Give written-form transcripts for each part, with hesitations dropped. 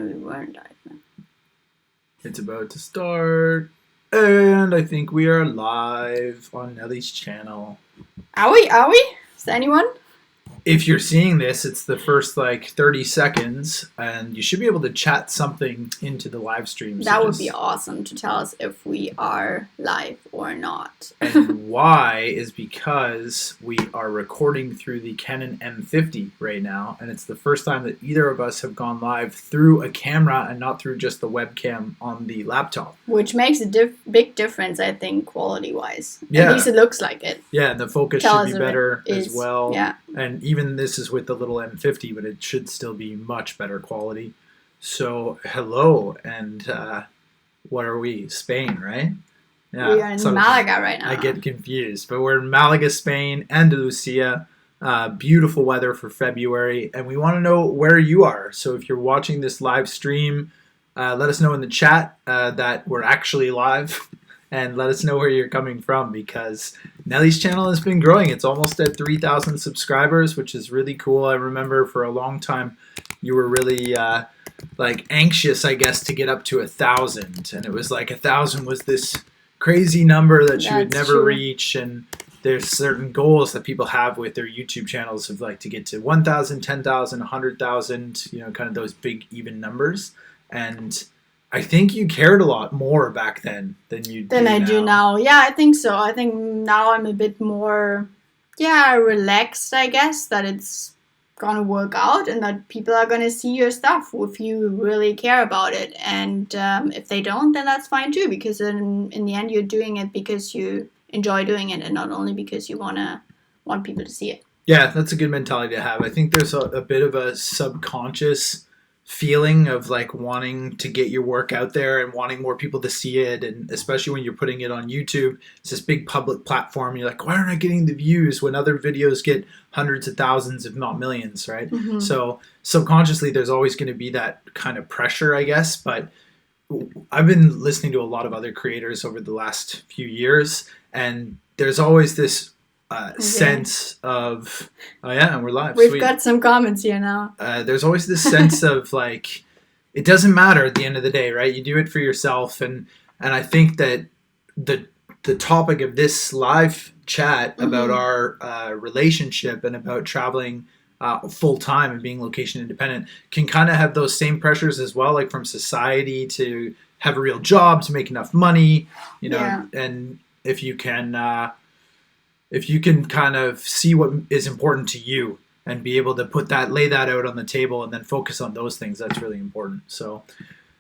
we weren't live. It's about to start, and I think we are live on Nellie's channel. Are we? Is there anyone? If you're seeing this, it's the first 30 seconds, and you should be able to chat something into the live stream. That would be awesome to tell us if we are live or not. And why is because we are recording through the Canon M50 right now, and it's the first time that either of us have gone live through a camera and not through just the webcam on the laptop. Which makes a big difference, I think, quality-wise. Yeah. At least it looks like it. Yeah, and the focus should be better as well. Yeah. And even this is with the little M50, but it should still be much better quality. So, hello, and what are we? Spain, right? Yeah, we are in Malaga right now. I get confused, but we're in Malaga, Spain, Andalusia. Beautiful weather for February, and we want to know where you are. So if you're watching this live stream, let us know in the chat that we're actually live. And let us know where you're coming from, because Nellie's channel has been growing. It's almost at 3,000 subscribers, which is really cool. I remember for a long time you were really anxious, I guess, to get up to 1,000. And it was like 1,000 was this crazy number that you would never reach. And there's certain goals that people have with their YouTube channels of to get to 1,000, 10,000, 100,000, kind of those big even numbers. And I think you cared a lot more back then than you do now. do now. Yeah, I think so. I think now I'm a bit more, relaxed, I guess, that it's going to work out and that people are going to see your stuff if you really care about it. And if they don't, then that's fine too, because in the end, you're doing it because you enjoy doing it and not only because you want people to see it. Yeah, that's a good mentality to have. I think there's a bit of a subconscious feeling of wanting to get your work out there and wanting more people to see it, and especially when you're putting it on YouTube, it's this big public platform. You're like, why aren't I getting the views when other videos get hundreds of thousands, if not millions, right? Mm-hmm. So subconsciously, there's always going to be that kind of pressure, I guess. But I've been listening to a lot of other creators over the last few years, and there's always this sense of, oh yeah, and we're live. We've got some comments here now. There's always this sense of it doesn't matter at the end of the day, right? You do it for yourself, and I think that the topic of this live chat about our relationship and about traveling full time and being location independent can kind of have those same pressures as well, from society to have a real job, to make enough money, and if you can kind of see what is important to you and be able to lay that out on the table and then focus on those things, that's really important. So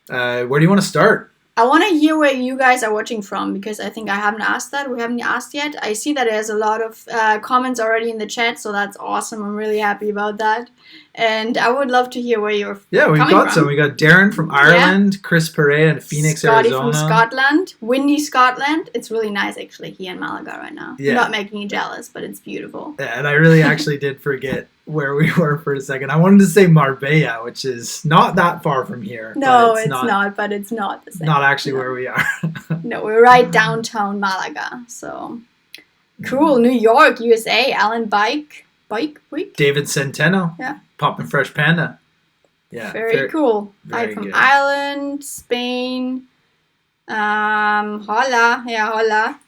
where do you want to start? I want to hear where you guys are watching from, because I think I haven't asked that. We haven't asked yet. I see that there's a lot of comments already in the chat, so that's awesome. I'm really happy about that. And I would love to hear where you're coming we've got some. We got Darren from Ireland, Chris Perea in Phoenix, Scotty Arizona. from Scotland, windy Scotland. It's really nice, actually, here in Malaga right now. Yeah. Not making you jealous, but it's beautiful. Yeah, and I really actually did forget where we were for a second. I wanted to say Marbella, which is not that far from here. No, it's not, but it's not the same. Not actually where we are. No, we're right downtown Malaga. So cool. New York, USA. Alan Bike Week. David Centeno. Yeah. Poppin' Fresh Panda. Yeah. Very cool. I'm from Ireland, Spain. Hola. Yeah, hola.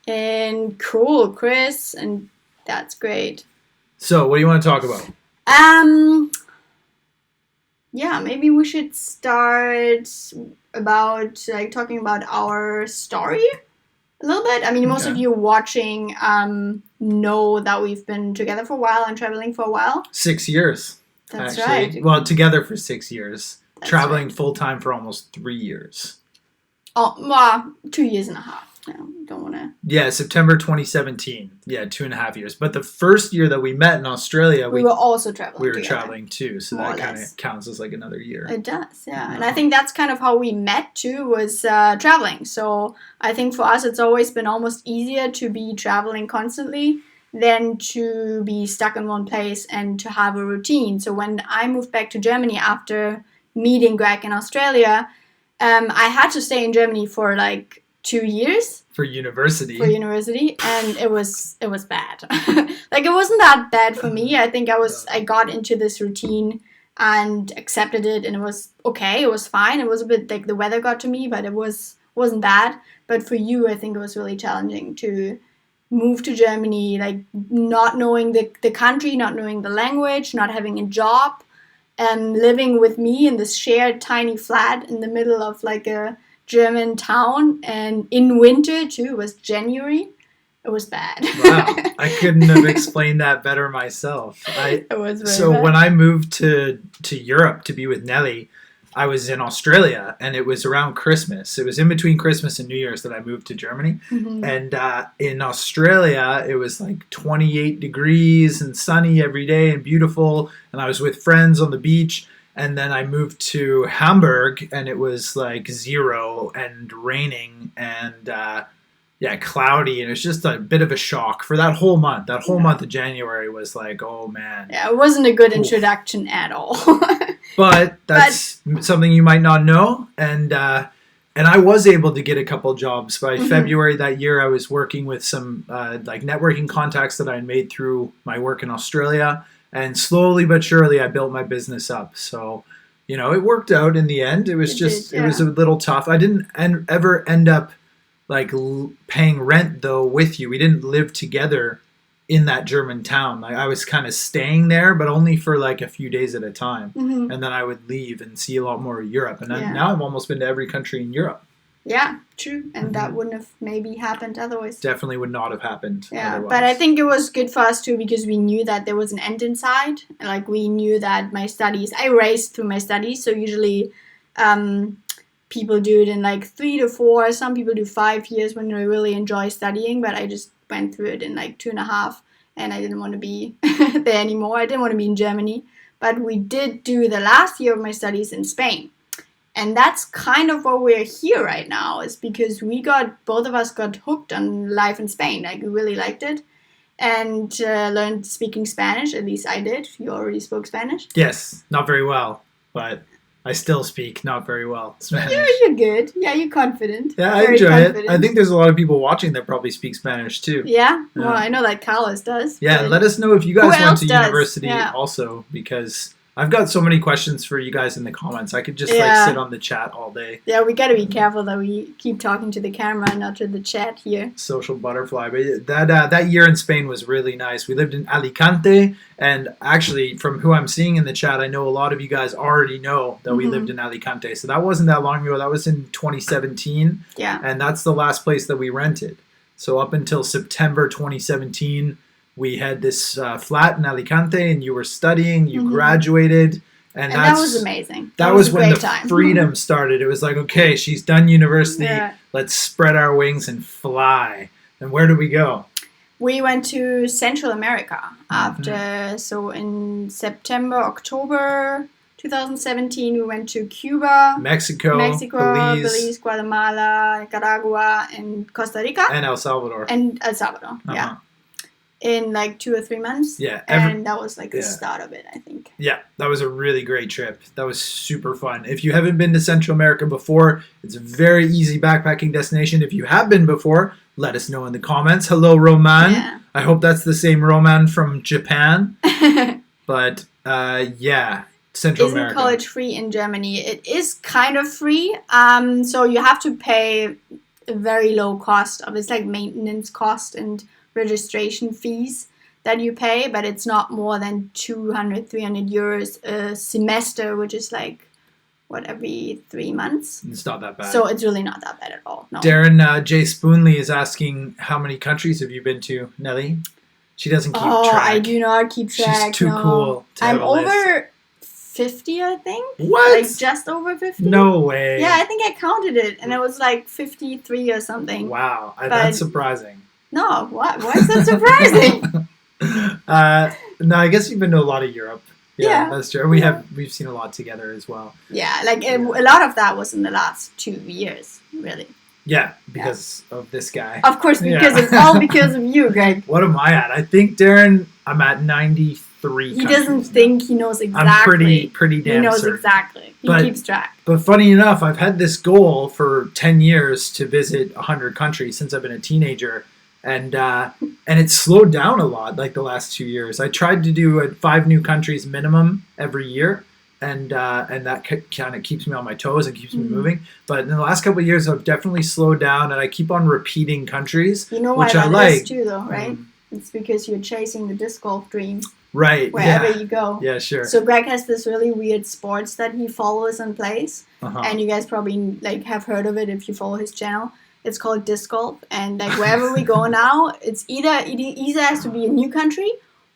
And cool, Chris. And that's great. So, what do you want to talk about? Yeah, maybe we should start about talking about our story a little bit. I mean, most of you watching know that we've been together for a while and traveling for a while. 6 years. That's actually. right. Well, together for 6 years. That's traveling right. full time for almost 3 years. Oh, well, 2 years and a half. Don't want to. Yeah, September 2017. Yeah, 2.5 years. But the first year that we met in Australia, we were also traveling. We were together. Traveling too, so that kind of counts as another year. It does, yeah. And I think that's kind of how we met too, was traveling. So I think for us, it's always been almost easier to be traveling constantly than to be stuck in one place and to have a routine. So when I moved back to Germany after meeting Greg in Australia, I had to stay in Germany for 2 years for university, and it was bad. It wasn't that bad for me. I think I got into this routine and accepted it, and it was okay. It was fine. It was a bit like the weather got to me, but wasn't bad. But for you, I think it was really challenging to move to Germany, like not knowing the country, not knowing the language, not having a job, and living with me in this shared tiny flat in the middle of like a German town, and in winter too. It was January. It was bad. Wow, I couldn't have explained that better myself. It was really so bad. when I moved to Europe to be with Nellie, I was in Australia, and it was around Christmas. It was in between Christmas and New Year's that I moved to Germany. Mm-hmm. And in Australia, it was like 28 degrees and sunny every day and beautiful. And I was with friends on the beach. And then I moved to Hamburg, and it was like 0 and raining and cloudy. And it was just a bit of a shock for that whole month. That whole month of January was like, oh man. Yeah, it wasn't a good introduction at all. But that's something you might not know. And I was able to get a couple jobs. By February that year, I was working with some like networking contacts that I had made through my work in Australia. And slowly but surely, I built my business up. So, it worked out in the end. It was it was a little tough. I didn't ever end up like paying rent though with you. We didn't live together in that German town. Like I was kind of staying there, but only for like a few days at a time. Mm-hmm. And then I would leave and see a lot more of Europe. And now I've almost been to every country in Europe. Yeah, true. And that wouldn't have maybe happened otherwise. Definitely would not have happened otherwise. But I think it was good for us too, because we knew that there was an end in sight. Like we knew that I raced through my studies. So usually people do it in like 3 to 4. Some people do 5 years when they really enjoy studying. But I just went through it in like 2.5. And I didn't want to be there anymore. I didn't want to be in Germany. But we did do the last year of my studies in Spain. And that's kind of why we're here right now, is because both of us got hooked on life in Spain. Like, we really liked it. And learned speaking Spanish. At least I did. You already spoke Spanish? Yes, not very well. But I still speak not very well Spanish. You're good. Yeah, you're confident. Yeah, I enjoy it. I think there's a lot of people watching that probably speak Spanish too. Yeah? Well, I know that Carlos does. Yeah, let us know if you guys went to university Yeah. also, because I've got so many questions for you guys in the comments. I could just like sit on the chat all day. Yeah, we gotta be careful that we keep talking to the camera and not to the chat here. Social butterfly. But that year in Spain was really nice. We lived in Alicante, and actually from who I'm seeing in the chat, I know a lot of you guys already know that we lived in Alicante. So that wasn't that long ago. That was in 2017. Yeah. And that's the last place that we rented. So up until September 2017, we had this flat in Alicante, and you were studying, you graduated. And that was amazing. That was when the freedom started. It was like, okay, she's done university. Yeah. Let's spread our wings and fly. And where did we go? We went to Central America after. So in October 2017, we went to Cuba, Mexico, Belize, Guatemala, Nicaragua, and Costa Rica. And El Salvador. Yeah. In like 2 or 3 months. Yeah. And that was like the start of it, I think. Yeah, that was a really great trip. That was super fun. If you haven't been to Central America before, it's a very easy backpacking destination. If you have been before, let us know in the comments. Hello, Roman. Yeah. I hope that's the same Roman from Japan. But Central America. Isn't college free in Germany? It is kind of free. So you have to pay a very low cost of it's like maintenance cost and registration fees that you pay, but it's not more than 200-300 euros a semester, which is like every 3 months. It's not that bad. So it's really not that bad at all. No. Darren J. Spoonley is asking, how many countries have you been to, Nellie? She doesn't keep track. I do not keep track. She's too cool to have I'm over 50, I think. What? Like just over 50. No way. Yeah, I think I counted it, and it was like 53 or something. Wow, that's surprising. No, what? Why is that surprising? No, I guess you've been to a lot of Europe. Yeah, that's true. We've seen a lot together as well. Yeah, like a lot of that was in the last 2 years, really. Yeah, because of this guy. Of course, because it's all because of you, Greg. What am I at? I think, Darren, I'm at 93 He doesn't think he knows exactly. I'm pretty damn He knows certain. Exactly. He keeps track. But funny enough, I've had this goal for 10 years to visit 100 countries since I've been a teenager. And it's slowed down a lot, like the last 2 years. I tried to do 5 new countries minimum every year, and that kind of keeps me on my toes and keeps me Mm. moving. But in the last couple of years, I've definitely slowed down, and I keep on repeating countries, You know why which I that like. is too, though, right? Mm. It's because you're chasing the disc golf dream Right. wherever Yeah. you go. Yeah. Sure. So Greg has this really weird sports that he follows and plays, Uh-huh. and you guys probably like have heard of it if you follow his channel. It's called disc golf, and like wherever we go now, it either has to be a new country,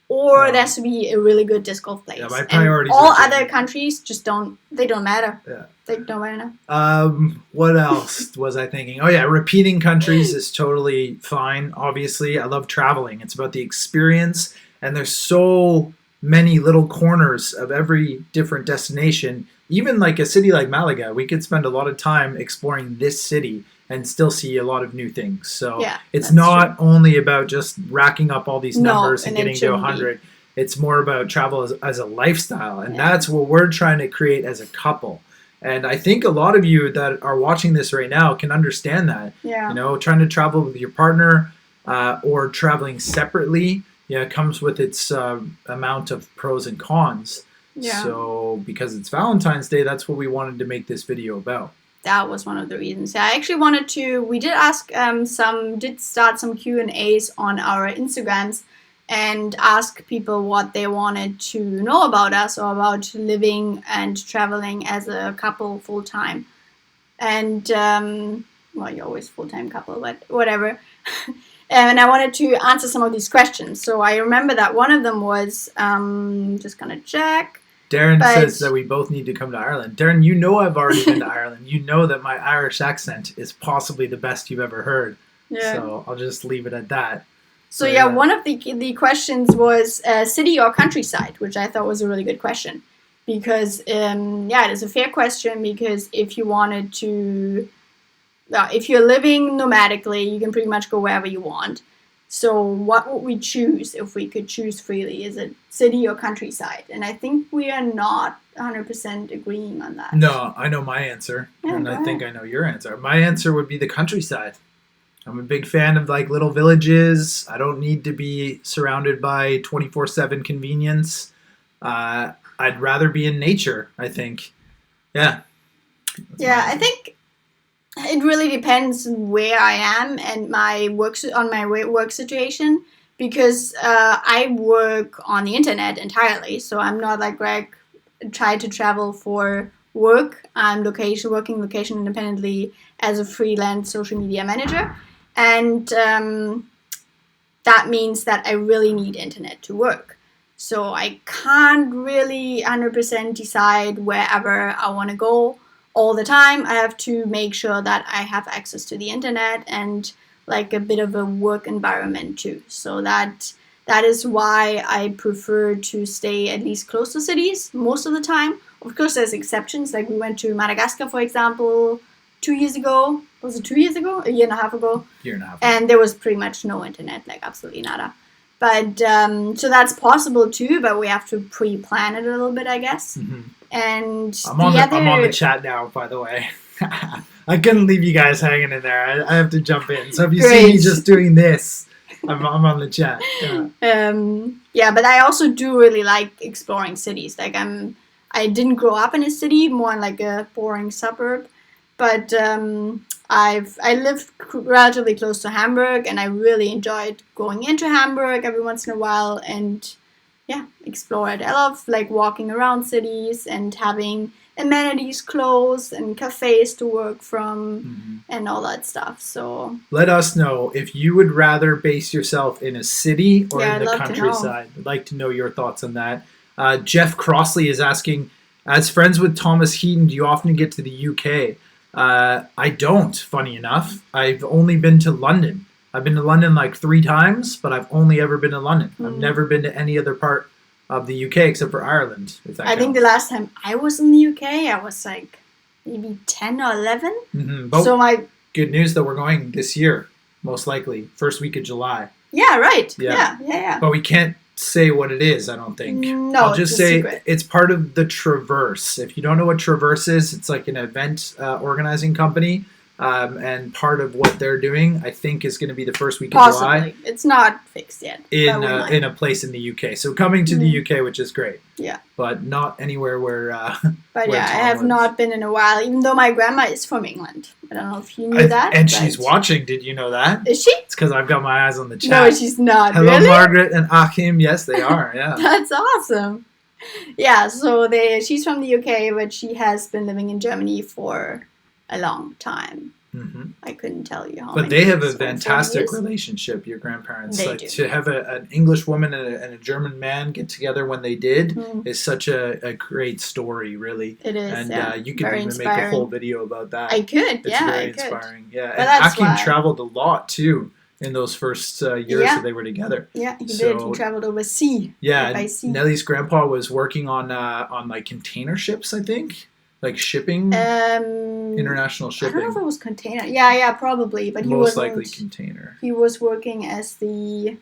or there has to be a really good disc golf place. Yeah, my and priorities all are changing. other countries just don't matter. Yeah. They don't matter. What else was I thinking? Oh yeah, repeating countries is totally fine. Obviously, I love traveling. It's about the experience, and there's so many little corners of every different destination. Even like a city like Malaga, we could spend a lot of time exploring this city and still see a lot of new things. So Yeah, it's that's not only about just racking up all these No, numbers and and it getting to shouldn't be. 100. It's more about travel as a lifestyle, and Yeah. that's what we're trying to create as a couple. And I think a lot of you that are watching this right now can understand that. Yeah. You know, trying to travel with your partner or traveling separately, it comes with its amount of pros and cons. Yeah. So because it's Valentine's Day, that's what we wanted to make this video about. That was one of the reasons. Yeah, I actually wanted to. We did ask start some Q&As on our Instagrams and ask people what they wanted to know about us or about living and traveling as a couple full time. And well, you're always full time couple, but whatever. And I wanted to answer some of these questions. So I remember that one of them was just gonna check. Darren says that we both need to come to Ireland. Darren, you know I've already been to Ireland. You know that my Irish accent is possibly the best you've ever heard. Yeah. So I'll just leave it at that. So yeah, one of the questions was city or countryside, which I thought was a really good question. Because, it is a fair question because if you wanted to, if you're living nomadically, you can pretty much go wherever you want. So what would we choose if we could choose freely? Is it city or countryside? And I think we are not 100% agreeing on that. No, I know my answer. Yeah, and go I think ahead. I know your answer. My answer would be the countryside. I'm a big fan of like little villages. I don't need to be surrounded by 24/7 convenience. I'd rather be in nature, I think. Yeah. Yeah, I think it really depends where I am and my work situation because I work on the internet entirely, so I'm not like Greg tried to travel for work. I'm working location independently as a freelance social media manager, and that means that I really need internet to work. So I can't really 100% decide wherever I want to go all the time. I have to make sure that I have access to the internet and like a bit of a work environment too. So that is why I prefer to stay at least close to cities most of the time. Of course, there's exceptions. Like we went to Madagascar, for example, 2 years ago. Was it 2 years ago? A year and a half ago. Year and a half. And there was pretty much no internet, like absolutely nada. But so that's possible too, but we have to pre-plan it a little bit, I guess. Mm-hmm. And I'm on the chat now, by the way. I couldn't leave you guys hanging in there. I have to jump in. So if you see me just doing this, I'm on the chat. Yeah. But I also do really like exploring cities. Like I didn't grow up in a city, more in like a boring suburb. But I lived relatively close to Hamburg, and I really enjoyed going into Hamburg every once in a while and explore it. I love like walking around cities and having amenities close and cafes to work from and all that stuff. So let us know if you would rather base yourself in a city or in the countryside. I'd like to know your thoughts on that. Jeff Crossley is asking, as friends with Thomas Heaton, do you often get to the UK? I don't, funny enough. I've only been to London. I've been to London like 3 times, but I've only ever been to London. I've never been to any other part of the UK except for Ireland. If that I think the last time I was in the UK, I was like maybe 10 or 11. Mm-hmm. But so good news that we're going this year, most likely, first week of July. Yeah, right. Yeah. But we can't say what it is, I don't think. No, I'll just say secret. It's part of the Traverse. If you don't know what Traverse is, it's like an event organizing company and part of what they're doing, I think, is going to be the first week of Possibly. July It's not fixed yet. in a place in the UK. So coming to the UK, which is great. Yeah. But not anywhere where. But where yeah, I Tom have lives. not been in a while, even though my grandma is from England. I don't know if you knew that. And but- she's watching. Did you know that? Is she? It's because I've got my eyes on the chat. No, she's not. Hello, really? Margaret and Achim. Yes, they are. Yeah. That's awesome. Yeah, so she's from the UK, but she has been living in Germany for a long time. Mm-hmm. I couldn't tell you how But many they have a years, 40 fantastic years. relationship, your grandparents. They like do. to have an English woman and a German man get together when they did is such a great story, really. It is, And yeah. you could Very even make inspiring. a whole video about that. I could, It's yeah, very I could. inspiring. Yeah, But and that's Achim why- traveled a lot too in those first years that they were together. Yeah, he So- did. He traveled overseas. Yeah, by sea. Nellie's grandpa was working on like container ships, I think, like shipping, international I don't know if shipping. it was container. Yeah, probably. But he Most wasn't. likely container. He was working as the.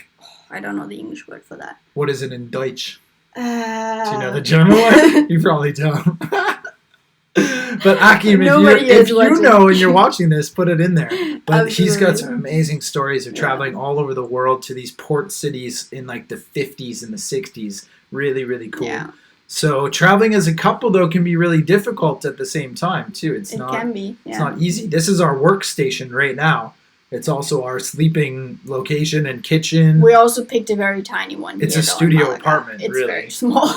I don't know the English word for that. What is it in Deutsch? Do you know Uh, the German one? You probably don't. But Achim, Nobody if is you watching. know and you're watching this, put it in there. But he's got Absolutely. some amazing stories of Yeah. traveling all over the world to these port cities in like the 50s and the 60s. Really, really cool. Yeah, So traveling as a couple though can be really difficult at the same time too. It's it not can be. Yeah. it's not easy. This is our workstation right now. It's also our sleeping location and kitchen. We also picked a very tiny one. It's here, a though, in studio Malaga. apartment, It's really. very small.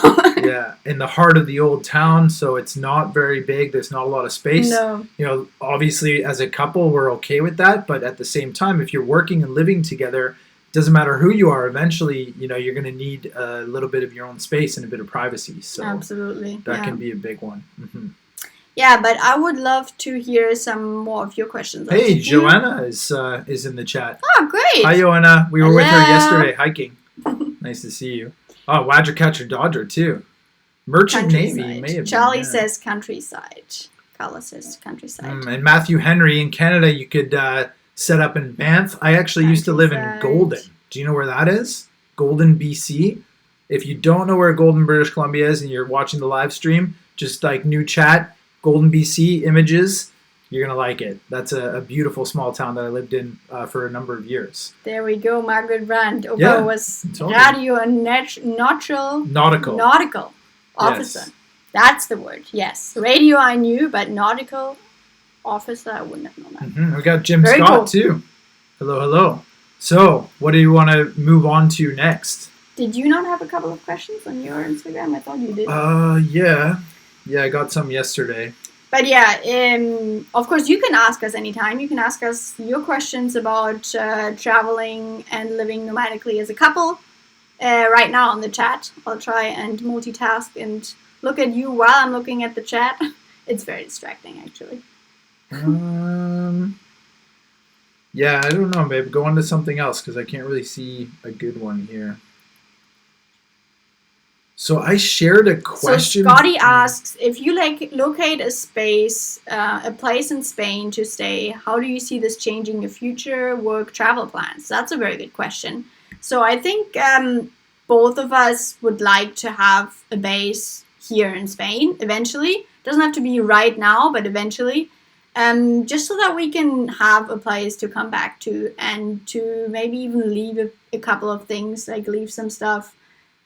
Yeah, in the heart of the old town, so it's not very big. There's not a lot of space. No. You know, obviously as a couple, we're okay with that. But at the same time, if you're working and living together, doesn't matter who you are. Eventually, you know, you're going to need a little bit of your own space and a bit of privacy. So Absolutely. that yeah. can be a big one. Mm-hmm. Yeah, but I would love to hear some more of your questions. Hey, You- Joanna is in the chat. Oh, great. Hi, Joanna. We were with her Hello. yesterday hiking. Nice to see you. Oh, Wadger Catcher Dodger too. Merchant Navy Countryside. may have Charlie been, yeah. says countryside. Carla says countryside. And Matthew Henry in Canada, you could set up in Banff. I actually used to live in Countryside. Golden. Do you know where that is? Golden, BC. If you don't know where Golden, British Columbia is and you're watching the live stream, just like new chat, Golden, BC images, you're going to like it. That's a beautiful small town that I lived in for a number of years. There we go, Margaret Brandt. Opa Yeah, was totally. radio and nautical Nautical. officer. Yes. That's the word, yes. Radio I knew, but nautical officer, I wouldn't have known that. We got Jim Very Scott cool. too. Hello, hello. So, what do you want to move on to next? Did you not have a couple of questions on your Instagram? I thought you did. Yeah, I got some yesterday. But yeah, of course, you can ask us anytime. You can ask us your questions about traveling and living nomadically as a couple right now on the chat. I'll try and multitask and look at you while I'm looking at the chat. It's very distracting, actually. Yeah, I don't know, babe. Go on to something else because I can't really see a good one here. So I shared a question. So Scotty asks, if you locate a space, a place in Spain to stay, how do you see this changing your future work travel plans? That's a very good question. So I think both of us would like to have a base here in Spain eventually. Doesn't have to be right now, but eventually. Just so that we can have a place to come back to and to maybe even leave a couple of things, like leave some stuff,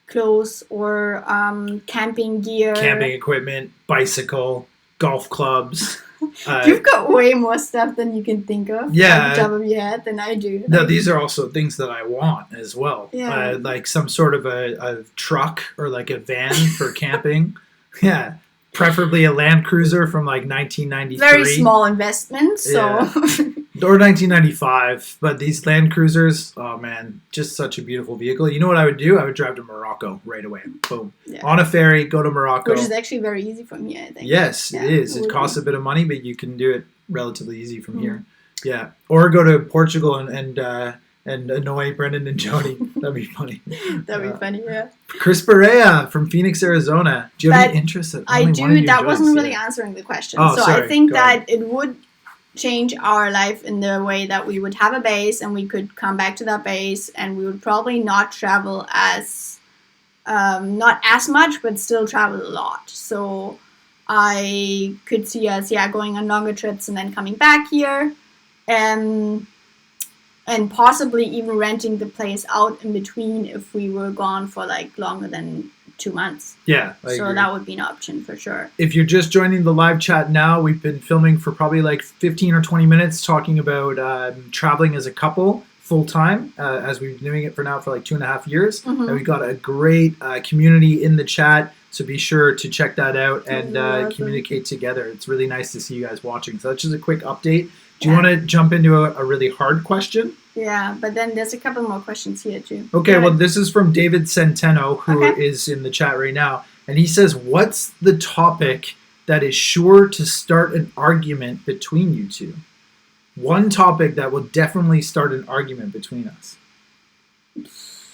clothes or camping gear. Camping equipment, bicycle, golf clubs. You've got way more stuff than you can think of Yeah. on the top of your head than I do. No, these are also things that I want as well. Yeah. Like some sort of a truck or like a van for camping. Yeah. Preferably a Land Cruiser from like 1993. Very small investment, so Or 1995. But these Land Cruisers, oh man, just such a beautiful vehicle. You know what I would do? I would drive to Morocco right away. Boom. Yeah. On a ferry, go to Morocco. which is actually very easy from here, I think. Yes, Yeah, it is. it It would costs be. a bit of money, but you can do it relatively easy from Mhm. here. Yeah. Or go to Portugal and annoy Brendan and Jody. That'd be funny. That'd be funny, yeah. Chris Perea from Phoenix, Arizona. Do you have But any interest in I only one of do. you That enjoys? wasn't really Yeah. answering the question. Oh, so sorry. I think Go that ahead. it would change our life in the way that we would have a base and we could come back to that base and we would probably not travel as not as much, but still travel a lot. So I could see us, going on longer trips and then coming back here. And possibly even renting the place out in between if we were gone for like longer than 2 months. Yeah, I so agree. That would be an option for sure. If you're just joining the live chat now, we've been filming for probably like 15 or 20 minutes talking about traveling as a couple full time, as we've been doing it for like 2.5 years. Mm-hmm. And we got a great community in the chat, so be sure to check that out and communicate together. It's really nice to see you guys watching. So that's just a quick update. Do you want to jump into a really hard question? Yeah, but then there's a couple more questions here too. Okay, well, this is from David Centeno, who is in the chat right now. And he says, what's the topic that is sure to start an argument between you two? One topic that will definitely start an argument between us.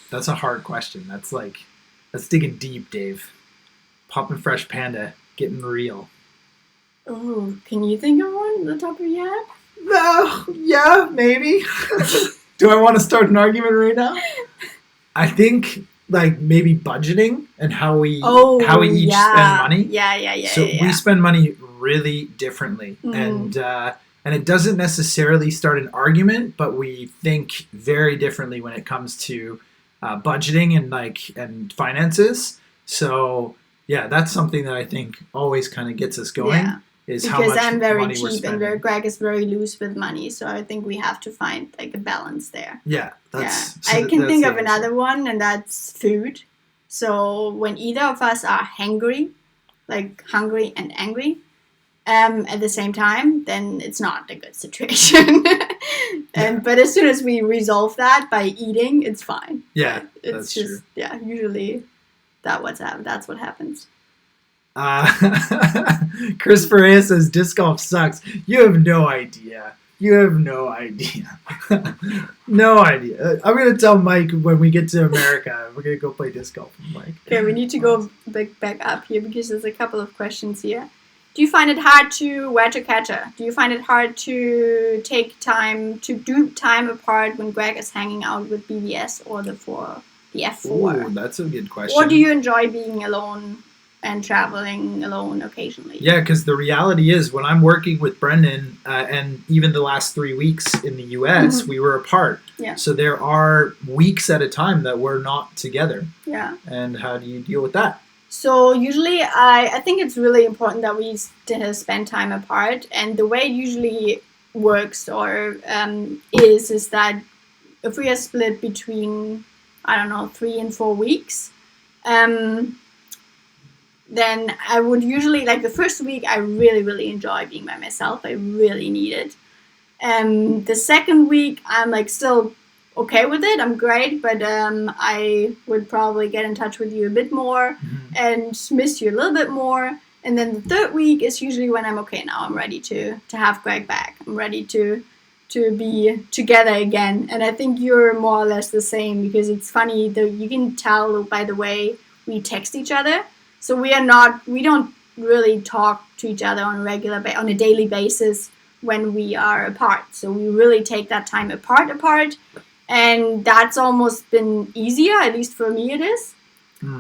That's a hard question. That's digging deep, Dave. Poppin' Fresh Panda, getting real. Oh, can you think of one on the top of your head? No, yeah, maybe. Do I want to start an argument right now? I think like maybe budgeting and how we each spend money. Yeah. So we spend money really differently, and it doesn't necessarily start an argument, but we think very differently when it comes to budgeting and finances. So yeah, that's something that I think always kind of gets us going. Yeah. Because how much I'm very money cheap and Greg is very loose with money, so I think we have to find like a balance there. Yeah, I can think of another one, and that's food. So when either of us are hungry and angry, at the same time, then it's not a good situation. But as soon as we resolve that by eating, it's fine. Yeah, it's just true. Yeah, usually that's what happens. Chris Ferreira says disc golf sucks. You have no idea. No idea. I'm gonna tell Mike when we get to America. We're gonna go play disc golf with Mike. Okay, we need to go back up here because there's a couple of questions here. Do you find it hard to catcher? Do you find it hard to take time to do time apart when Greg is hanging out with BBS or the F4? Ooh, that's a good question. Or do you enjoy being alone and traveling alone occasionally? Yeah, because the reality is when I'm working with Brendan, and even the last 3 weeks in the US, we were apart. Yeah. So there are weeks at a time that we're not together. Yeah. And how do you deal with that? So usually I think it's really important that we spend time apart. And the way it usually works or is that if we are split between, 3 and 4 weeks, then I would usually, like the first week, I really, really enjoy being by myself. I really need it. The second week, I'm like still okay with it. I'm great, but I would probably get in touch with you a bit more and miss you a little bit more. And then the third week is usually when I'm okay now. I'm ready to have Greg back. I'm ready to be together again. And I think you're more or less the same because it's funny that you can tell by the way we text each other. So we don't really talk to each other on a daily basis when we are apart. So we really take that time apart. And that's almost been easier, at least for me it is,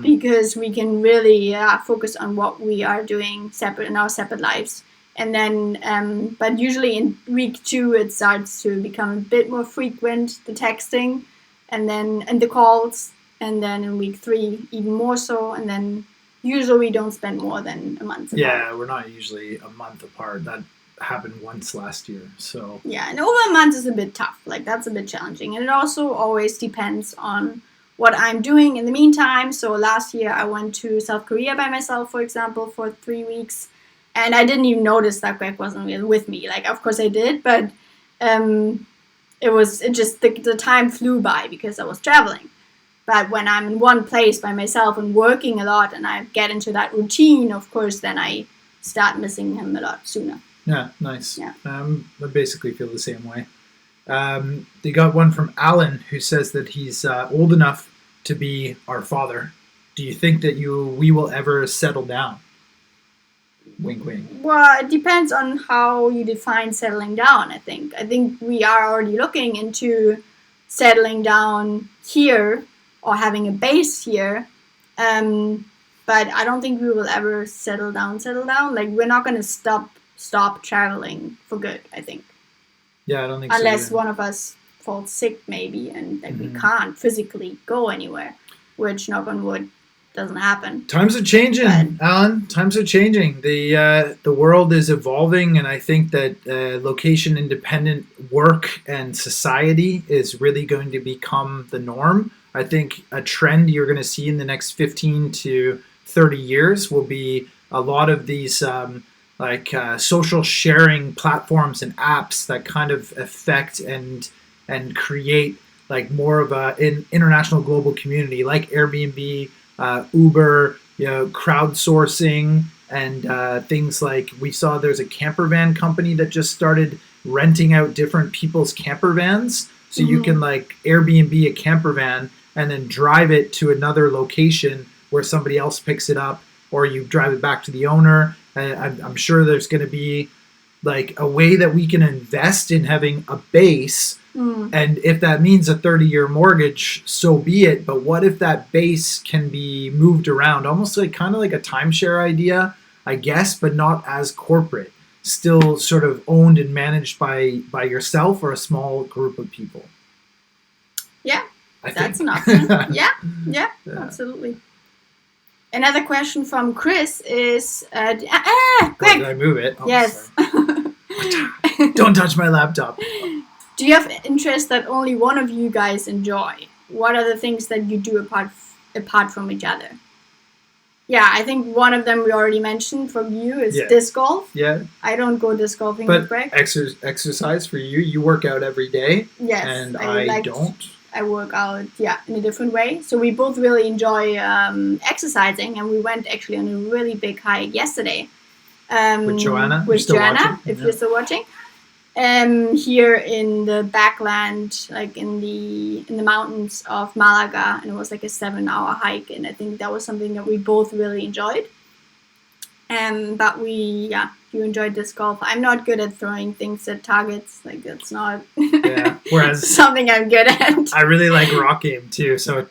because we can really focus on what we are doing separate in our separate lives. And then, but usually in week 2, it starts to become a bit more frequent, the texting and the calls. And then in week 3, even more so. And then usually we don't spend more than a month apart. Yeah, we're not usually a month apart. That happened once last year. So yeah, and over a month is a bit tough. Like that's a bit challenging. And it also always depends on what I'm doing in the meantime. So last year I went to South Korea by myself, for example, for 3 weeks. And I didn't even notice that Greg wasn't with me. Like, of course I did, but the time flew by because I was traveling. But when I'm in one place by myself and working a lot and I get into that routine, of course, then I start missing him a lot sooner. Yeah, nice. Yeah. I basically feel the same way. They got one from Alan who says that he's old enough to be our father. Do you think that we will ever settle down? Wink, wink. Well, it depends on how you define settling down, I think. I think we are already looking into settling down here or having a base here. but I don't think we will ever settle down. Like, we're not going to stop traveling for good, I think. Yeah, I don't think unless so. One of us falls sick, maybe, and like we can't physically go anywhere, which, knock on wood, doesn't happen. Times are changing, Alan. Times are changing. The world is evolving, and I think that location independent work and society is really going to become the norm. I think a trend you're going to see in the next 15 to 30 years will be a lot of these social sharing platforms and apps that kind of affect and create like more of an international global community, like Airbnb, Uber, crowdsourcing, and things like, we saw there's a camper van company that just started renting out different people's camper vans. So you can like Airbnb a camper van and then drive it to another location where somebody else picks it up, or you drive it back to the owner. And I'm sure there's going to be like a way that we can invest in having a base. And if that means a 30-year mortgage, so be it. But what if that base can be moved around, almost like kind of like a timeshare idea, I guess, but not as corporate, still sort of owned and managed by yourself or a small group of people. Yeah, that's an option. Yeah, absolutely. Another question from Chris is, Greg. Did I move it? Oh, yes. Don't touch my laptop. Do you have interests that only one of you guys enjoy? What are the things that you do apart from each other? Yeah, I think one of them we already mentioned from you is disc golf. Yeah. I don't go disc golfing with Greg. Exercise for you. You work out every day. Yes. And I don't. I work out, in a different way. So we both really enjoy exercising, and we went actually on a really big hike yesterday. With Joanna. If you're still watching. Here in the backland, like in the mountains of Malaga, and it was like a 7-hour hike, and I think that was something that we both really enjoyed. But you enjoyed disc golf. I'm not good at throwing things at targets. Like, that's not whereas something I'm good at. I really like Rock Game too. So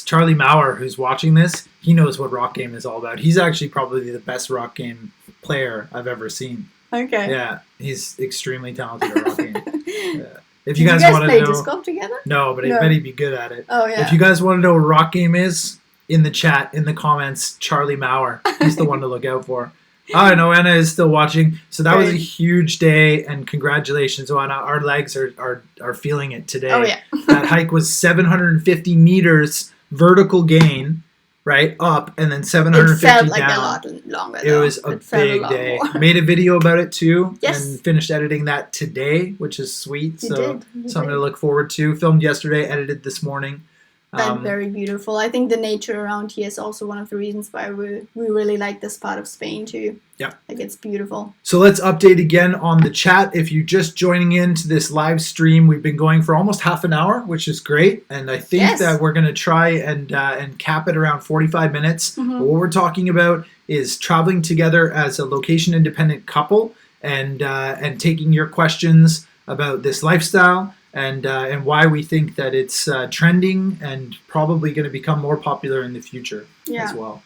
Charlie Maurer, who's watching this, he knows what Rock Game is all about. He's actually probably the best Rock Game player I've ever seen. Okay. Yeah, he's extremely talented at Rock Game. Yeah. If Did you guys want to play disc golf together? No, but I bet he'd be good at it. Oh yeah. If you guys want to know what Rock Game is, in the chat, in the comments, Charlie Maurer. He's the one to look out for. I know Anna is still watching. So that was a huge day, and congratulations, Anna. Our legs are feeling it today. Oh yeah. That hike was 750 meters vertical gain, right, up, and then 750 down. It felt like down. a lot longer. It was a big day. Made a video about it too, and finished editing that today, which is sweet. You something to look forward to. Filmed yesterday, edited this morning. But very beautiful. I think the nature around here is also one of the reasons why we really like this part of Spain too. Yeah. Like, it's beautiful. So let's update again on the chat. If you're just joining into this live stream, we've been going for almost half an hour, which is great. And I think that we're going to try and cap it around 45 minutes. Mm-hmm. What we're talking about is traveling together as a location-independent couple and taking your questions about this lifestyle and why we think that it's trending and probably going to become more popular in the future as well.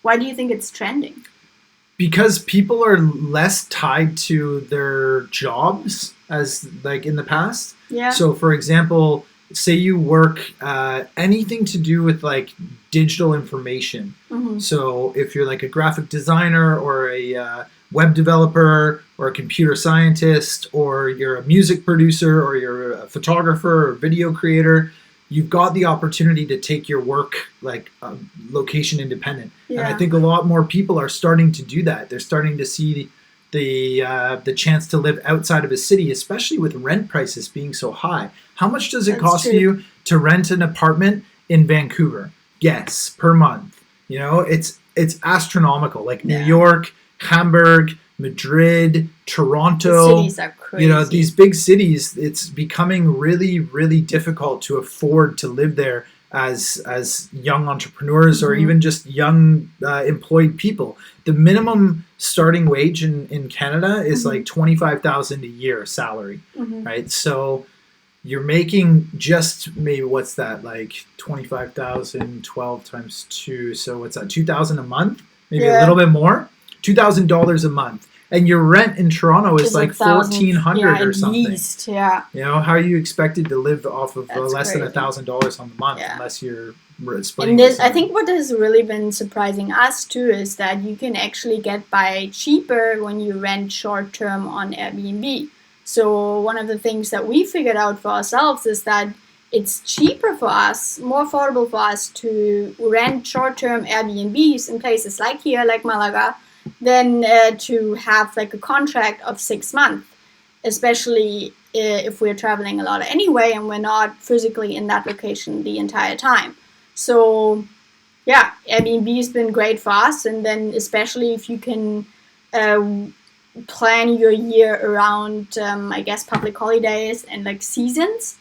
Why do you think it's trending? Because people are less tied to their jobs as like in the past. Yeah. So for example, say you work anything to do with like digital information. Mm-hmm. So if you're like a graphic designer or a web developer or a computer scientist, or you're a music producer, or you're a photographer or video creator, you've got the opportunity to take your work like location independent. Yeah. And I think a lot more people are starting to do that. They're starting to see the chance to live outside of a city, especially with rent prices being so high. How much does it cost you to rent an apartment in Vancouver? Yes, per month. You know, it's astronomical. Like New York, Hamburg, Madrid, Toronto. The cities are crazy. You know, these big cities, it's becoming really, really difficult to afford to live there as young entrepreneurs or even just young employed people. The minimum starting wage in Canada is like $25,000 a year salary, right? So you're making just maybe what's that, like 25,000, 12 times 2, so what's that, 2,000 a month, maybe a little bit more, $2,000 a month, and your rent in Toronto is like 1,400 or something. At least, yeah. You know, how are you expected to live off of That's less crazy. than $1,000 on the month unless you're splitting? And this, I think what has really been surprising us too is that you can actually get by cheaper when you rent short term on Airbnb. So one of the things that we figured out for ourselves is that it's cheaper for us, more affordable for us to rent short-term Airbnbs in places like here, like Malaga, than to have like a contract of 6 months, especially if we're traveling a lot anyway and we're not physically in that location the entire time. So yeah, Airbnb has been great for us, and then especially if you can plan your year around, I guess, public holidays and like seasons.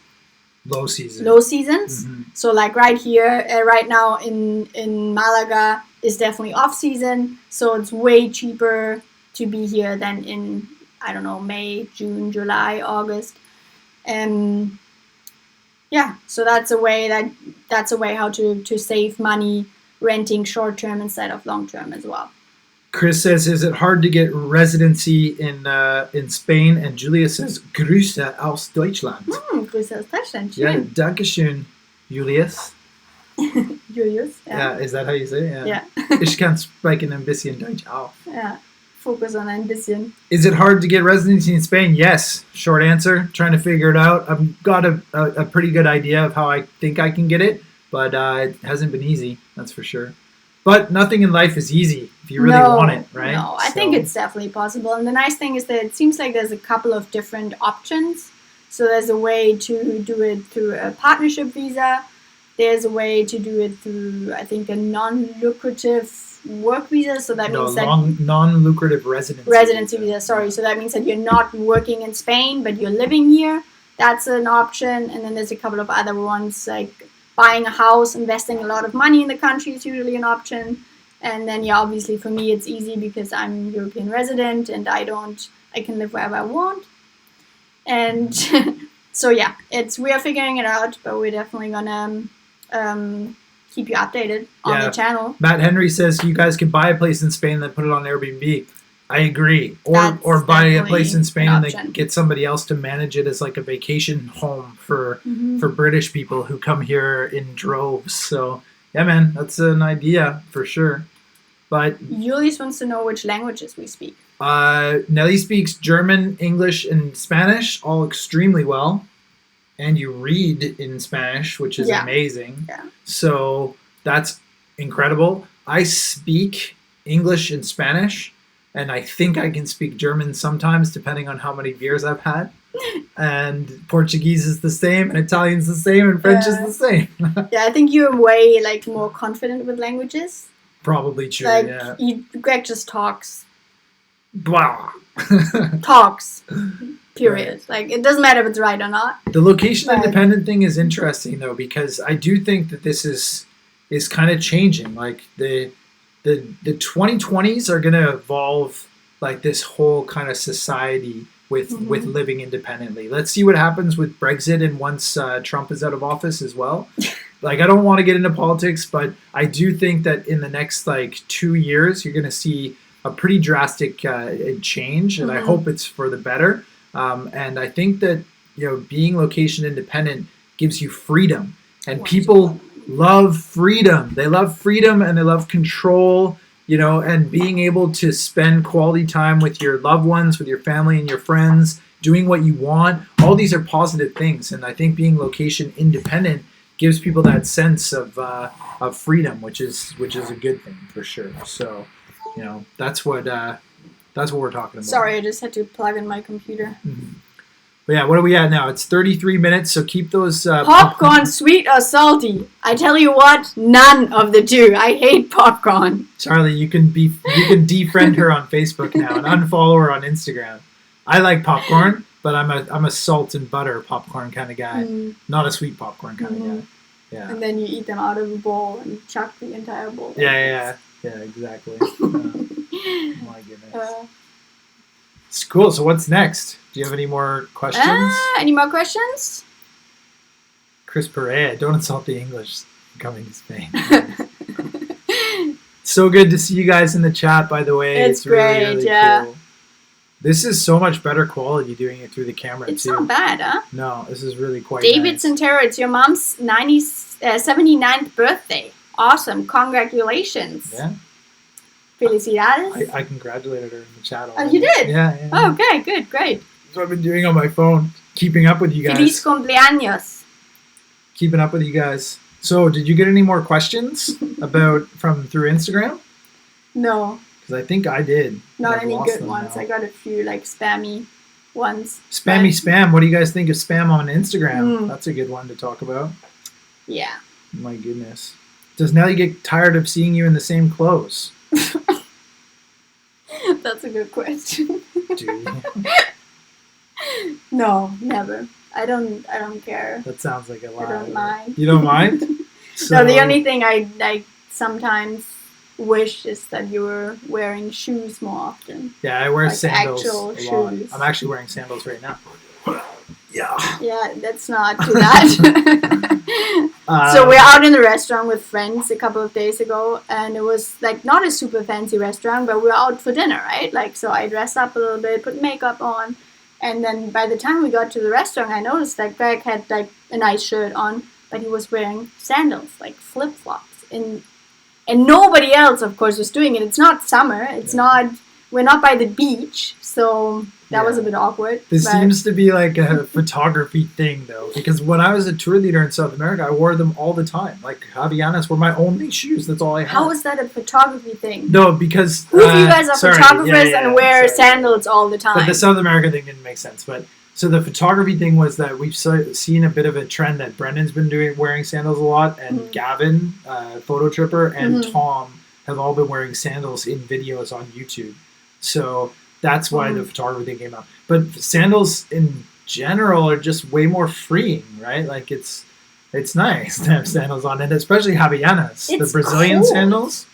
Low seasons. Mm-hmm. So like right here, right now in Malaga is definitely off season. So it's way cheaper to be here than in, I don't know, May, June, July, August. And yeah, so that's a way how to save money renting short term instead of long term as well. Chris says, is it hard to get residency in Spain? And Julia says, Grüße aus Deutschland. Grüße aus Deutschland. Yeah, Dankeschön, Julius. Julius. Yeah, is that how you say it? Yeah. Ich kann sprechen ein bisschen Deutsch auch. Yeah, focus on ein bisschen. Is it hard to get residency in Spain? Yes. Short answer. Trying to figure it out. I've got a pretty good idea of how I think I can get it, but it hasn't been easy, that's for sure. But nothing in life is easy if you really want it, right? No, I think it's definitely possible. And the nice thing is that it seems like there's a couple of different options. So there's a way to do it through a partnership visa. There's a way to do it through, I think, a non-lucrative work visa. So that means that non-lucrative residency visa. Sorry, so that means that you're not working in Spain, but you're living here. That's an option. And then there's a couple of other ones like buying a house, investing a lot of money in the country is usually an option. And then, yeah, obviously for me it's easy because I'm a European resident and I can live wherever I want. And so yeah, we are figuring it out, but we're definitely gonna keep you updated on the channel. Matt Henry says you guys can buy a place in Spain and put it on Airbnb. I agree. Or buy a place in Spain and then get somebody else to manage it as like a vacation home for British people who come here in droves. So yeah, man, that's an idea for sure. But Julius wants to know which languages we speak. Nellie speaks German, English, and Spanish all extremely well. And you read in Spanish, which is amazing. Yeah. So that's incredible. I speak English and Spanish. And I think I can speak German sometimes, depending on how many beers I've had. And Portuguese is the same, and Italian's the same, and French is the same. Yeah, I think you're way more confident with languages. Probably true. Greg just talks. Blah. Talks. Period. Right. It doesn't matter if it's right or not. The location independent thing is interesting though, because I do think that this is kind of changing. Like the 2020s are going to evolve like this whole kind of society with living independently. Let's see what happens with Brexit and once Trump is out of office as well. Like, I don't want to get into politics, but I do think that in the next 2 years, you're going to see a pretty drastic change, and I hope it's for the better. And I think that, being location independent gives you freedom, and people love freedom. They love freedom and they love control, and being able to spend quality time with your loved ones, with your family and your friends, doing what you want. All these are positive things. And I think being location independent gives people that sense of freedom, which is a good thing for sure. So, that's what we're talking about. Sorry, I just had to plug in my computer. Mm-hmm. But yeah, what are we at now? It's 33 minutes, so keep those... popcorn, sweet or salty? I tell you what, none of the two. I hate popcorn. Charlie, you can defriend her on Facebook now and unfollow her on Instagram. I like popcorn, but I'm a salt and butter popcorn kind of guy, not a sweet popcorn kind of guy. Yeah. And then you eat them out of a bowl and chuck the entire bowl. Yeah, exactly. My goodness. It's cool. So what's next? Do you have any more questions? Any more questions? Chris Perea, don't insult the English coming to Spain. So good to see you guys in the chat, by the way. It's great, really yeah. cool. This is so much better quality doing it through the camera, It's too. not bad, huh? No, this is really quite David nice. Santero, it's your mom's 79th birthday. Awesome. Congratulations. Yeah. Felicidades. I congratulated her in the chat Oh, already. you did? Yeah. Oh, okay, good, great. That's what I've been doing on my phone, keeping up with you guys. Feliz cumpleaños. Keeping up with you guys. So, did you get any more questions through Instagram? No, Because I think I did. not I've any lost good them ones. now. I got a few like spammy ones. Spammy spam. What do you guys think of spam on Instagram? Mm. That's a good one to talk about. Yeah. My goodness. Does Nellie get tired of seeing you in the same clothes? That's a good question. Do you? No, never. I don't care. That sounds like a lie. I don't mind. You don't mind? No, the only thing I sometimes wish is that you were wearing shoes more often. Yeah, I wear like sandals actual a lot. shoes. I'm actually wearing sandals right now. Yeah. Yeah, let's not do that. Uh, So we're out in the restaurant with friends a couple of days ago, and it was like not a super fancy restaurant, but we were out for dinner, right? Like, so I dressed up a little bit, put makeup on, and then by the time we got to the restaurant, I noticed that Greg had like a nice shirt on, but he was wearing sandals, like flip flops, and nobody else, of course, was doing it. It's not summer. It's not. We're not by the beach, so that was a bit awkward. This but seems to be like a photography thing, though, because when I was a tour leader in South America, I wore them all the time. Like, Havaianas were my only shoes. That's all I had. how is that a photography thing? No, because... Who of you guys are photographers and wear sorry. sandals all the time? But the South America thing didn't make sense. But so the photography thing was that we've seen a bit of a trend that Brendan's been wearing sandals a lot, and Gavin, Photo Tripper, and Tom have all been wearing sandals in videos on YouTube. So that's why the photography thing came out. But sandals in general are just way more freeing, right? Like it's nice to have sandals on, and especially Havaianas, the It's Brazilian cold. sandals.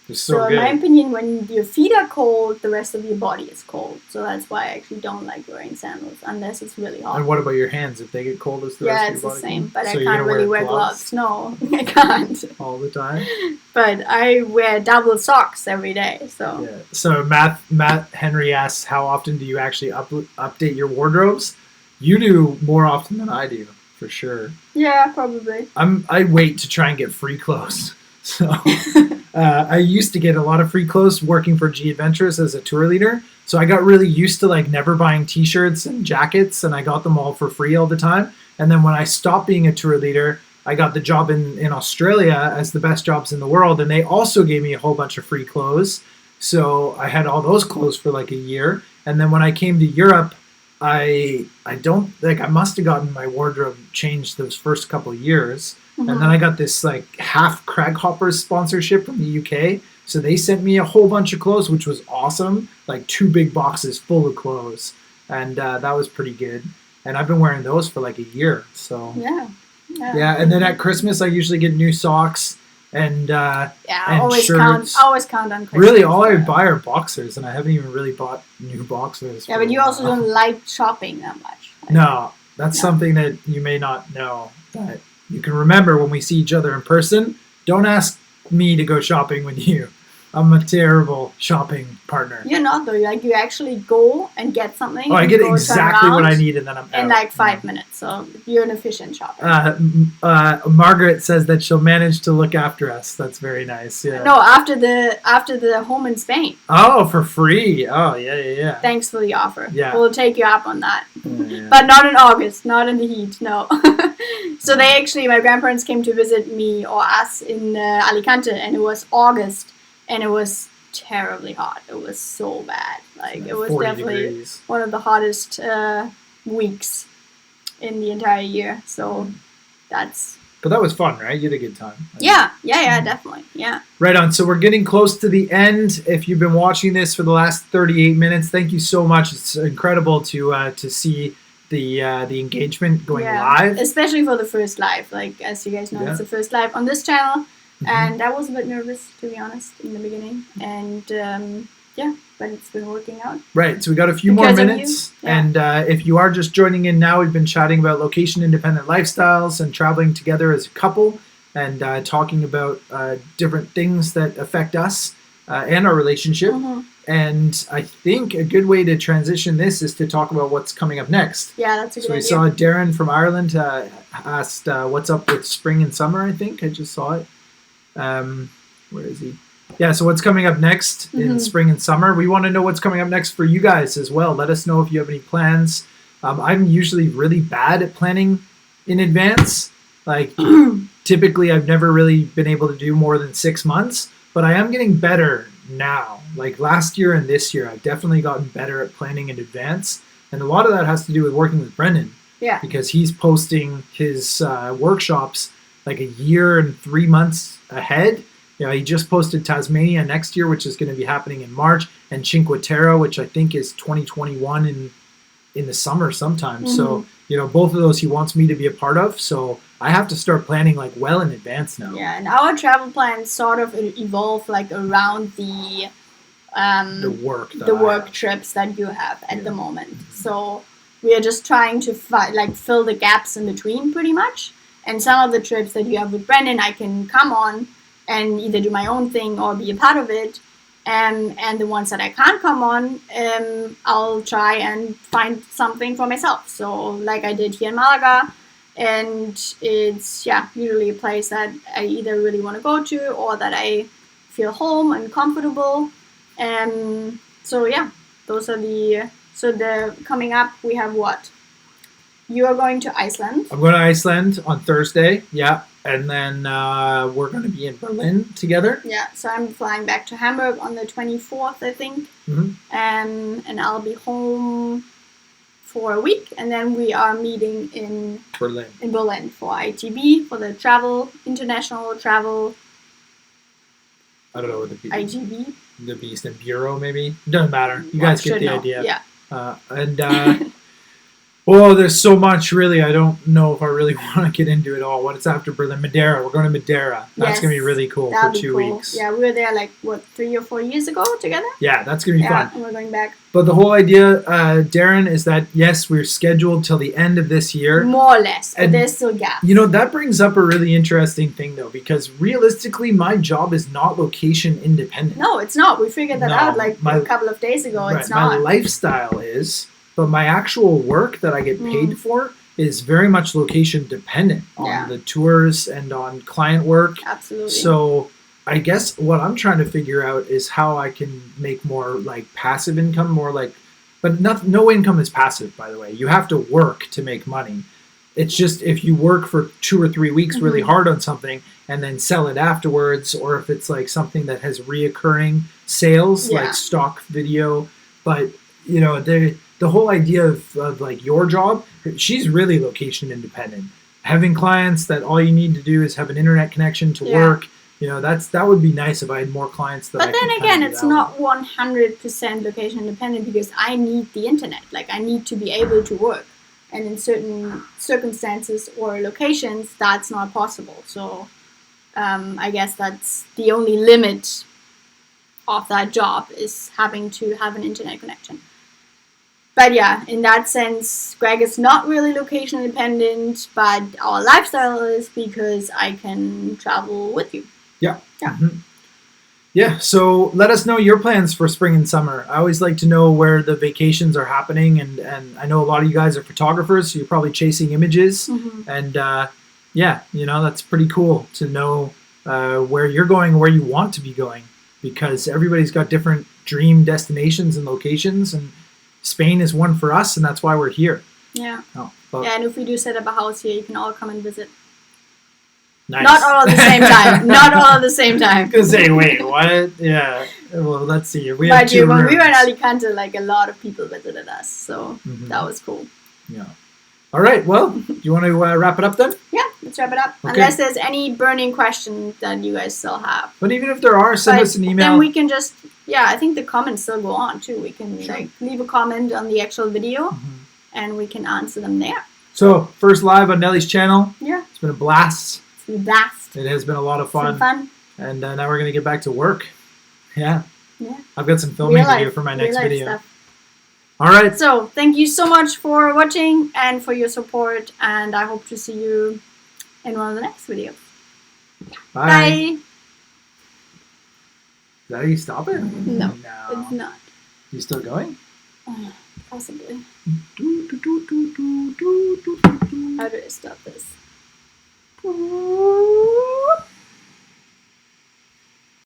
They're so in my good. opinion, when your feet are cold, the rest of your body is cold. So that's why I actually don't like wearing sandals unless it's really hot. And what about your hands? If they get cold, is the Yeah, rest it's of your the body same, cold? but So I you're can't gonna really wear gloves. No, I can't. all the time. But I wear double socks every day. So Yeah. So Matt Henry asks, how often do you actually update your wardrobes? You do more often than I do, for sure. yeah, probably. I wait to try and get free clothes. So I used to get a lot of free clothes working for G Adventures as a tour leader. So I got really used to like never buying t-shirts and jackets, and I got them all for free all the time. And then when I stopped being a tour leader, I got the job in Australia as the best jobs in the world, and they also gave me a whole bunch of free clothes. So I had all those clothes for like a year. And then when I came to Europe, I must have gotten my wardrobe changed those first couple of years. And then I got this like half Craghoppers sponsorship from the UK. So they sent me a whole bunch of clothes, which was awesome. Like 2 big boxes full of clothes. And that was pretty good. And I've been wearing those for like a year. So yeah. And then at Christmas, I usually get new socks and I and always shirts. count on Christmas. Really, all I buy are boxers, and I haven't even really bought new boxers. Yeah, for but a you also while. don't like shopping that much. Like, No, that's something that you may not know. That you can remember when we see each other in person. Don't ask me to go shopping with you. I'm a terrible shopping partner. You're not though. Like you actually go and get something. Oh, I and get go exactly turn what I around need, and then I'm out. in like 5 minutes. So you're an efficient shopper. Margaret says that she'll manage to look after us. That's very nice. Yeah. No, after the home in Spain. Oh, for free. Oh, yeah. Thanks for the offer. Yeah. We'll take you up on that. Yeah. But not in August, not in the heat, no. So they actually, my grandparents came to visit me or us in Alicante, and it was August, and it was terribly hot. It was so bad. Like it was 40 definitely degrees. one of the hottest weeks in the entire year. So that's But that was fun, right? You had a good time. yeah, definitely, yeah. Right on. So we're getting close to the end. If you've been watching this for the last 38 minutes, thank you so much. It's incredible to see the engagement going live. Especially for the first live. Like as you guys know, it's the first live on this channel. And I was a bit nervous, to be honest, in the beginning. And but it's been working out. Right, so we got a few more Because of you. minutes, Yeah. and if you are just joining in now, we've been chatting about location-independent lifestyles and traveling together as a couple, and talking about different things that affect us and our relationship. Mhm. And I think a good way to transition this is to talk about what's coming up next. Yeah, that's a good So we idea. saw Darren from Ireland asked what's up with spring and summer, I think. I just saw it. Where is he? Yeah, so what's coming up next in Mhm. spring and summer? We want to know what's coming up next for you guys as well. Let us know if you have any plans. I'm usually really bad at planning in advance. Like, typically, I've never really been able to do more than 6 months, but I am getting better now. Like last year and this year, I've definitely gotten better at planning in advance. And a lot of that has to do with working with Brendan. Yeah. Because he's posting his workshops like a year and 3 months ahead. You know, he just posted Tasmania next year, which is going to be happening in March, and Cinque Terre, which I think is 2021 in the summer sometime. Mhm. So, you know, both of those he wants me to be a part of. So I have to start planning like well in advance now. Yeah, and our travel plans sort of evolve like around the work trips that you have at the moment. So we are just trying to fill the gaps in between pretty much. And some of the trips that you have with Brendan, I can come on and either do my own thing or be a part of it. And the ones that I can't come on, I'll try and find something for myself. So like I did here in Malaga, and it's usually a place that I either really want to go to or that I feel home and comfortable. So yeah, those are the coming up. We have what? You are going to Iceland. I'm going to Iceland on Thursday. Yeah. And then we're going to be in Berlin together. Yeah, so I'm flying back to Hamburg on the 24th, I think. Mm-hmm. And I'll be home for a week. And then we are meeting in Berlin for ITB, for the international travel. I don't know what the IGB. The Beast Bureau, maybe. Doesn't matter. You guys get the idea. Yeah. Oh, there's so much, really. I don't know if I really want to get into it all. What's after Berlin? Madeira. We're going to Madeira. That's going to be really cool for 2 weeks. Yeah, we were there 3 or 4 years ago together? Yeah, that's going to be fun. And we're going back. But the whole idea, Darren, is that, yes, we're scheduled till the end of this year. More or less, but there's still gaps. You know, that brings up a really interesting thing, though, because realistically, my job is not location independent. No, it's not. We figured that out a couple of days ago. Right, it's not. My lifestyle is... But my actual work that I get paid for is very much location dependent on the tours and on client work. Absolutely. So I guess what I'm trying to figure out is how I can make more passive income, but no income is passive, by the way. You have to work to make money. It's just if you work for 2 or 3 weeks really hard on something and then sell it afterwards, or if it's something that has reoccurring sales, like stock video. But, you know, the whole idea of your job, she's really location independent. Having clients that all you need to do is have an internet connection to work, you know, that would be nice if I had more clients that But then again, it's not 100% location independent because I need the internet. I need to be able to work. And in certain circumstances or locations, that's not possible. So I guess that's the only limit of that job is having to have an internet connection. But yeah, in that sense, Greg is not really location independent, but our lifestyle is because I can travel with you. Yeah. Yeah, so let us know your plans for spring and summer. I always like to know where the vacations are happening, and I know a lot of you guys are photographers, so you're probably chasing images. And yeah, you know, that's pretty cool to know where you're going, where you want to be going, because everybody's got different dream destinations and locations, and Spain is one for us, and that's why we're here. Yeah. And if we do set up a house here, you can all come and visit. Nice. Not all at the same time. Not all at the same time. Because say, wait, what? Yeah. Well, let's see. When we were in Alicante, a lot of people visited us, so that was cool. Yeah. All right. Well, do you want to wrap it up then? Yeah, let's wrap it up. Okay. Unless there's any burning questions that you guys still have. But even if there are, send us an email. Then we can just, I think the comments still go on too. We can leave a comment on the actual video, and we can answer them there. So first live on Nellie's channel. Yeah. It's been a blast. It's been a blast. It has been a lot of fun. Some fun. And now we're gonna get back to work. Yeah. Yeah. I've got some filming to do for my next video. Stuff. All right. So thank you so much for watching and for your support, and I hope to see you in one of the next videos. Bye. Bye. Is that how you stop it? No, it's not. You still going? Possibly. How do I stop this?